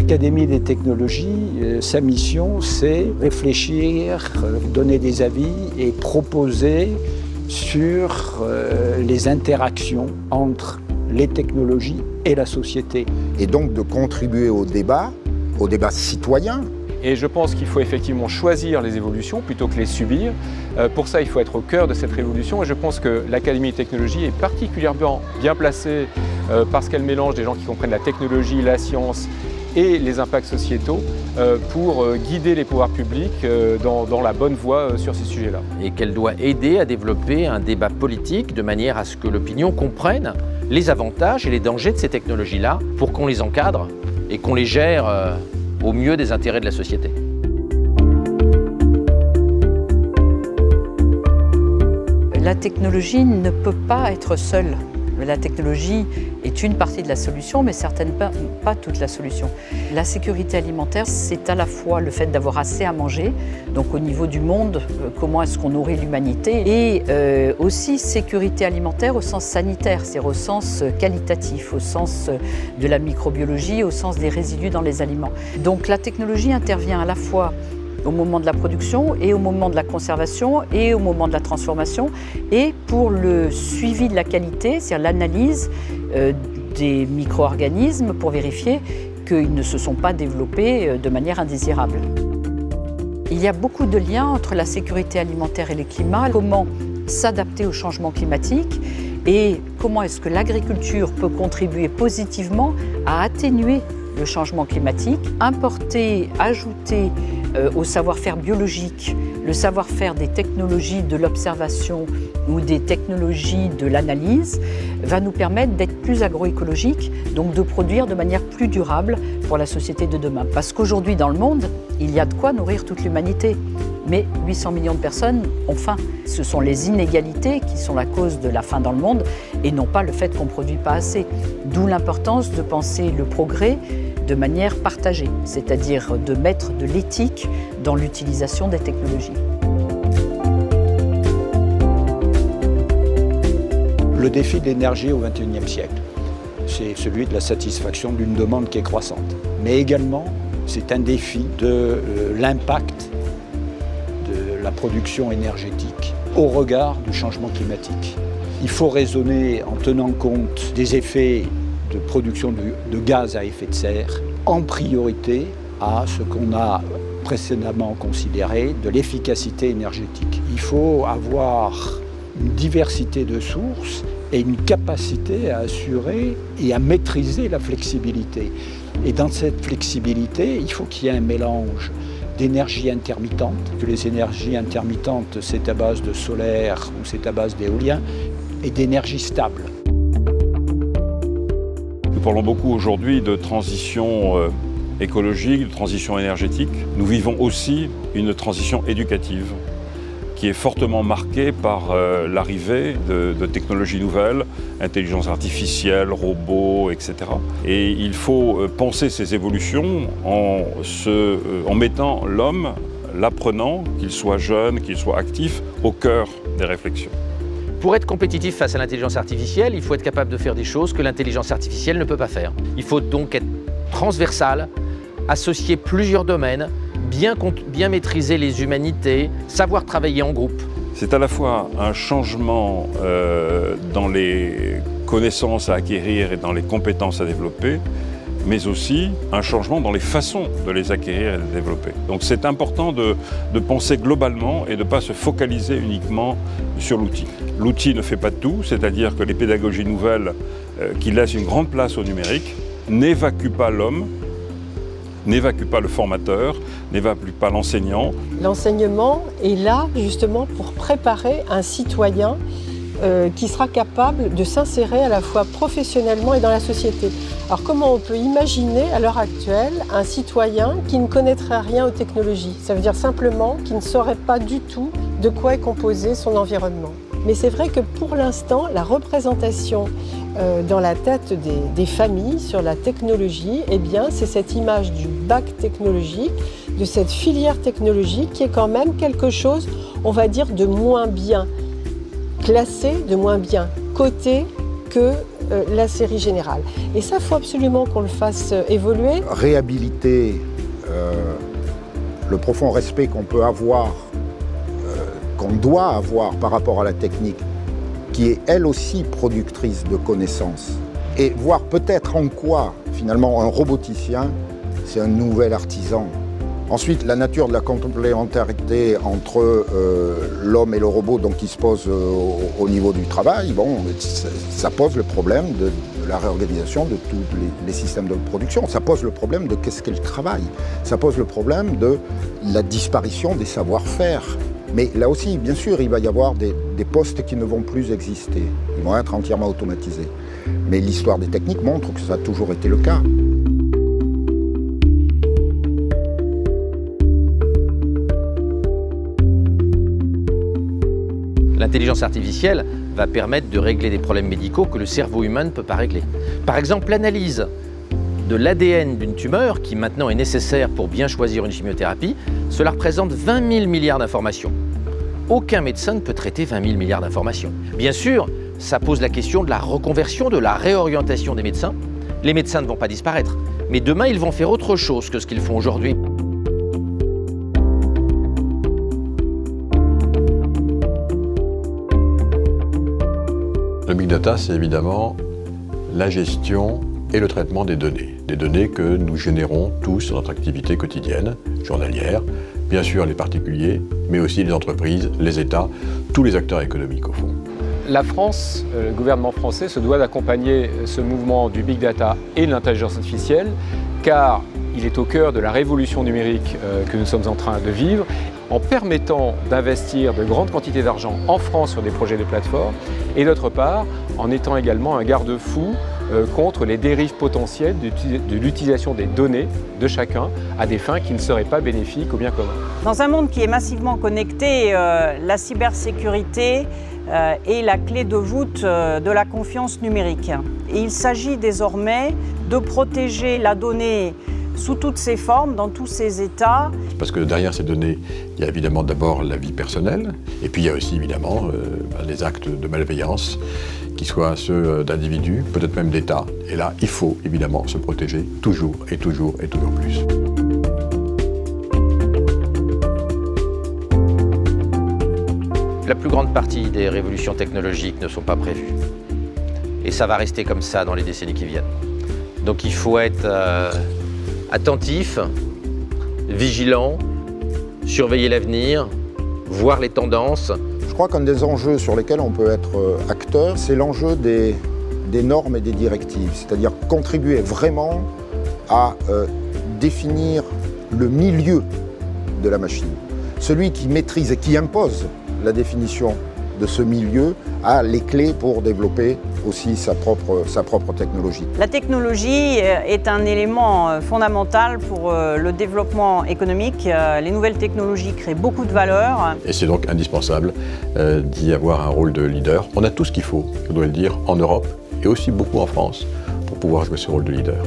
L'Académie des technologies, sa mission, c'est réfléchir, donner des avis et proposer sur les interactions entre les technologies et la société. Et donc de contribuer au débat citoyen. Et je pense qu'il faut effectivement choisir les évolutions plutôt que les subir. Pour ça, il faut être au cœur de cette révolution et je pense que l'Académie des technologies est particulièrement bien placée parce qu'elle mélange des gens qui comprennent la technologie, la science et les impacts sociétaux pour guider les pouvoirs publics dans la bonne voie sur ces sujets-là. Et qu'elle doit aider à développer un débat politique de manière à ce que l'opinion comprenne les avantages et les dangers de ces technologies-là pour qu'on les encadre et qu'on les gère au mieux des intérêts de la société. La technologie ne peut pas être seule. La technologie est une partie de la solution, mais certainement pas toute la solution. La sécurité alimentaire, c'est à la fois le fait d'avoir assez à manger, donc au niveau du monde, comment est-ce qu'on nourrit l'humanité, et aussi sécurité alimentaire au sens sanitaire, c'est-à-dire au sens qualitatif, au sens de la microbiologie, au sens des résidus dans les aliments. Donc la technologie intervient à la fois au moment de la production et au moment de la conservation et au moment de la transformation et pour le suivi de la qualité, c'est-à-dire l'analyse des micro-organismes pour vérifier qu'ils ne se sont pas développés de manière indésirable. Il y a beaucoup de liens entre la sécurité alimentaire et le climat, comment s'adapter au changement climatique et comment est-ce que l'agriculture peut contribuer positivement à atténuer le changement climatique, importer, ajouter au savoir-faire biologique, le savoir-faire des technologies de l'observation ou des technologies de l'analyse va nous permettre d'être plus agroécologiques, donc de produire de manière plus durable pour la société de demain. Parce qu'aujourd'hui dans le monde, il y a de quoi nourrir toute l'humanité. Mais 800 millions de personnes ont faim. Ce sont les inégalités qui sont la cause de la faim dans le monde et non pas le fait qu'on ne produit pas assez. D'où l'importance de penser le progrès de manière partagée, c'est-à-dire de mettre de l'éthique dans l'utilisation des technologies. Le défi de l'énergie au XXIe siècle, c'est celui de la satisfaction d'une demande qui est croissante. Mais également, c'est un défi de l'impact de la production énergétique au regard du changement climatique. Il faut raisonner en tenant compte des effets de production de gaz à effet de serre, en priorité à ce qu'on a précédemment considéré de l'efficacité énergétique. Il faut avoir une diversité de sources et une capacité à assurer et à maîtriser la flexibilité. Et dans cette flexibilité, il faut qu'il y ait un mélange d'énergie intermittente, que les énergies intermittentes, c'est à base de solaire ou c'est à base d'éolien, et d'énergie stable. Nous parlons beaucoup aujourd'hui de transition écologique, de transition énergétique. Nous vivons aussi une transition éducative qui est fortement marquée par l'arrivée de technologies nouvelles, intelligence artificielle, robots, etc. Et il faut penser ces évolutions en mettant l'homme, l'apprenant, qu'il soit jeune, qu'il soit actif, au cœur des réflexions. Pour être compétitif face à l'intelligence artificielle, il faut être capable de faire des choses que l'intelligence artificielle ne peut pas faire. Il faut donc être transversal, associer plusieurs domaines, bien maîtriser les humanités, savoir travailler en groupe. C'est à la fois un changement dans les connaissances à acquérir et dans les compétences à développer, mais aussi un changement dans les façons de les acquérir et de les développer. Donc c'est important de penser globalement et de ne pas se focaliser uniquement sur l'outil. L'outil ne fait pas tout, c'est-à-dire que les pédagogies nouvelles qui laissent une grande place au numérique n'évacuent pas l'homme, n'évacue pas le formateur, n'évacue pas l'enseignant. L'enseignement est là justement pour préparer un citoyen qui sera capable de s'insérer à la fois professionnellement et dans la société. Alors comment on peut imaginer à l'heure actuelle un citoyen qui ne connaîtrait rien aux technologies? Ça veut dire simplement qu'il ne saurait pas du tout de quoi est composé son environnement. Mais c'est vrai que pour l'instant, la représentation dans la tête des familles sur la technologie, eh bien, c'est cette image du bac technologique, de cette filière technologique qui est quand même quelque chose, on va dire, de moins bien classé, de moins bien coté que la série générale. Et ça, il faut absolument qu'on le fasse évoluer. Réhabiliter le profond respect qu'on peut avoir, qu'on doit avoir par rapport à la technique, qui est elle aussi productrice de connaissances, et voir peut-être en quoi, finalement, un roboticien, c'est un nouvel artisan. Ensuite, la nature de la complémentarité entre l'homme et le robot, donc qui se pose au niveau du travail, bon, ça pose le problème de la réorganisation de tous les systèmes de production. Ça pose le problème de qu'est-ce qu'est le travail. Ça pose le problème de la disparition des savoir-faire. Mais là aussi, bien sûr, il va y avoir des postes qui ne vont plus exister. Ils vont être entièrement automatisés. Mais l'histoire des techniques montre que ça a toujours été le cas. L'intelligence artificielle va permettre de régler des problèmes médicaux que le cerveau humain ne peut pas régler. Par exemple, l'analyse de l'ADN d'une tumeur, qui maintenant est nécessaire pour bien choisir une chimiothérapie, cela représente 20 000 milliards d'informations. Aucun médecin ne peut traiter 20 000 milliards d'informations. Bien sûr, ça pose la question de la reconversion, de la réorientation des médecins. Les médecins ne vont pas disparaître, mais demain, ils vont faire autre chose que ce qu'ils font aujourd'hui. Le big data, c'est évidemment la gestion et le traitement des données que nous générons tous dans notre activité quotidienne, journalière, bien sûr les particuliers, mais aussi les entreprises, les États, tous les acteurs économiques au fond. La France, le gouvernement français se doit d'accompagner ce mouvement du big data et de l'intelligence artificielle, car il est au cœur de la révolution numérique que nous sommes en train de vivre, en permettant d'investir de grandes quantités d'argent en France sur des projets de plateforme, et d'autre part, en étant également un garde-fou contre les dérives potentielles de l'utilisation des données de chacun à des fins qui ne seraient pas bénéfiques au bien commun. Dans un monde qui est massivement connecté, la cybersécurité est la clé de voûte de la confiance numérique. Et il s'agit désormais de protéger la donnée sous toutes ses formes, dans tous ses états. Parce que derrière ces données, il y a évidemment d'abord la vie personnelle, et puis il y a aussi évidemment des actes de malveillance, qui soient ceux d'individus, peut-être même d'États. Et là, il faut évidemment se protéger toujours et toujours et toujours plus. La plus grande partie des révolutions technologiques ne sont pas prévues. Et ça va rester comme ça dans les décennies qui viennent. Donc il faut être attentif, vigilant, surveiller l'avenir, voir les tendances. Je crois qu'un des enjeux sur lesquels on peut être acteur, c'est l'enjeu des normes et des directives, c'est-à-dire contribuer vraiment à définir le milieu de la machine. Celui qui maîtrise et qui impose la définition de ce milieu a les clés pour développer aussi sa propre technologie. La technologie est un élément fondamental pour le développement économique. Les nouvelles technologies créent beaucoup de valeur. Et c'est donc indispensable d'y avoir un rôle de leader. On a tout ce qu'il faut, je dois le dire, en Europe et aussi beaucoup en France pour pouvoir jouer ce rôle de leader.